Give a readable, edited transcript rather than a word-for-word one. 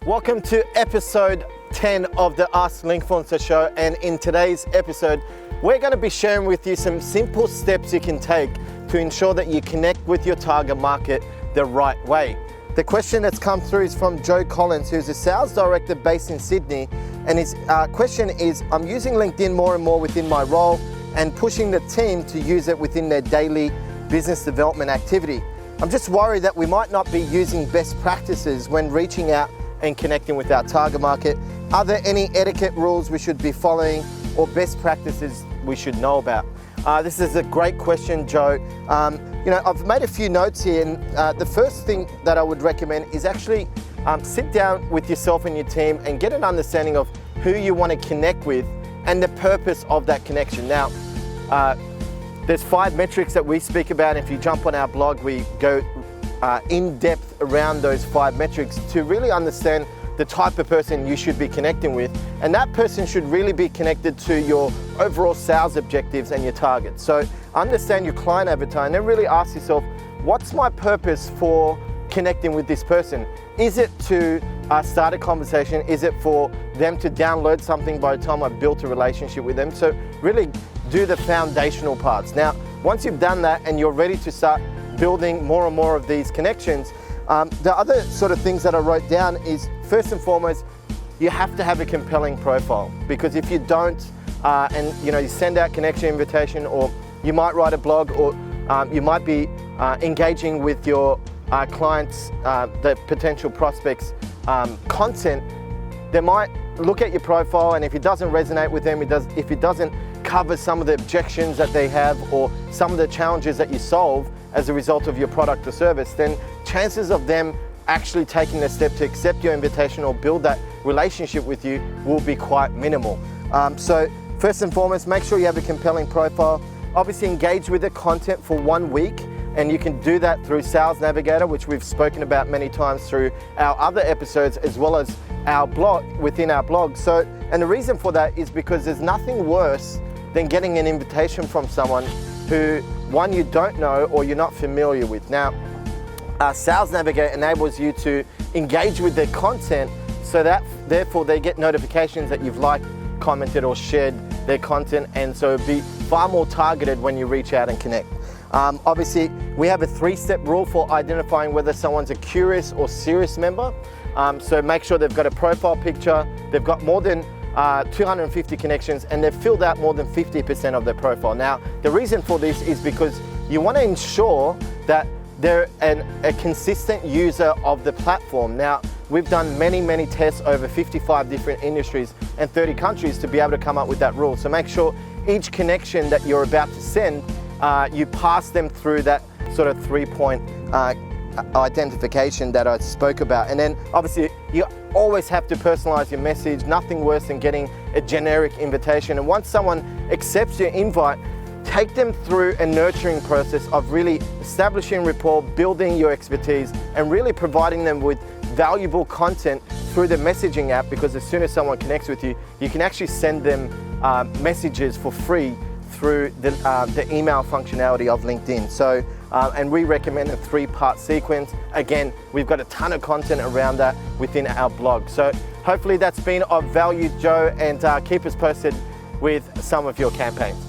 Welcome to episode 10 of the Ask Linkfluencer show, and in today's episode we're going to be sharing with you some simple steps you can take to ensure that you connect with your target market the right way. The question that's come through is from Joe Collins, who's a sales director based in Sydney, and his question is, I'm using LinkedIn more and more within my role and pushing the team to use it within their daily business development activity. I'm just worried that we might not be using best practices when reaching out and connecting with our target market. Are there any etiquette rules we should be following or best practices we should know about? This is a great question, Joe. I've made a few notes here, and the first thing that I would recommend is actually sit down with yourself and your team and get an understanding of who you want to connect with and the purpose of that connection. Now, there's 5 metrics that we speak about. If you jump on our blog, we go in depth around those 5 metrics to really understand the type of person you should be connecting with, and that person should really be connected to your overall sales objectives and your targets. So understand your client avatar and then really ask yourself, what's my purpose for connecting with this person? Is it to start a conversation? Is it for them to download something by the time I've built a relationship with them? So really do the foundational parts. Now, once you've done that and you're ready to start building more and more of these connections, the other sort of things that I wrote down is, first and foremost, you have to have a compelling profile, because if you don't, you send out connection invitation, or you might write a blog, or you might be engaging with your clients, the potential prospects, content, they might look at your profile, and if it doesn't resonate with them, if it doesn't cover some of the objections that they have or some of the challenges that you solve as a result of your product or service, then chances of them actually taking the step to accept your invitation or build that relationship with you will be quite minimal. So first and foremost, make sure you have a compelling profile. Obviously engage with the content for 1 week, and you can do that through Sales Navigator, which we've spoken about many times through our other episodes, as well as our blog, within our blog. So, and the reason for that is because there's nothing worse than getting an invitation from someone who, one, you don't know or you're not familiar with. Now, Sales Navigator enables you to engage with their content, so that therefore they get notifications that you've liked, commented, or shared their content, and so it'll be far more targeted when you reach out and connect. Obviously, we have a 3-step rule for identifying whether someone's a curious or serious member. So make sure they've got a profile picture, they've got more than 250 connections, and they've filled out more than 50% of their profile. Now, the reason for this is because you want to ensure that they're a consistent user of the platform. Now, we've done many tests over 55 different industries and 30 countries to be able to come up with that rule. So make sure each connection that you're about to send, you pass them through that sort of 3-point identification that I spoke about. And then obviously you always have to personalize your message. Nothing worse than getting a generic invitation. And once someone accepts your invite, take them through a nurturing process of really establishing rapport, building your expertise, and really providing them with valuable content through the messaging app, because as soon as someone connects with you, you can actually send them messages for free through the email functionality of LinkedIn. So, and we recommend a 3-part sequence. Again, we've got a ton of content around that within our blog. So hopefully that's been of value, Joe, and keep us posted with some of your campaigns.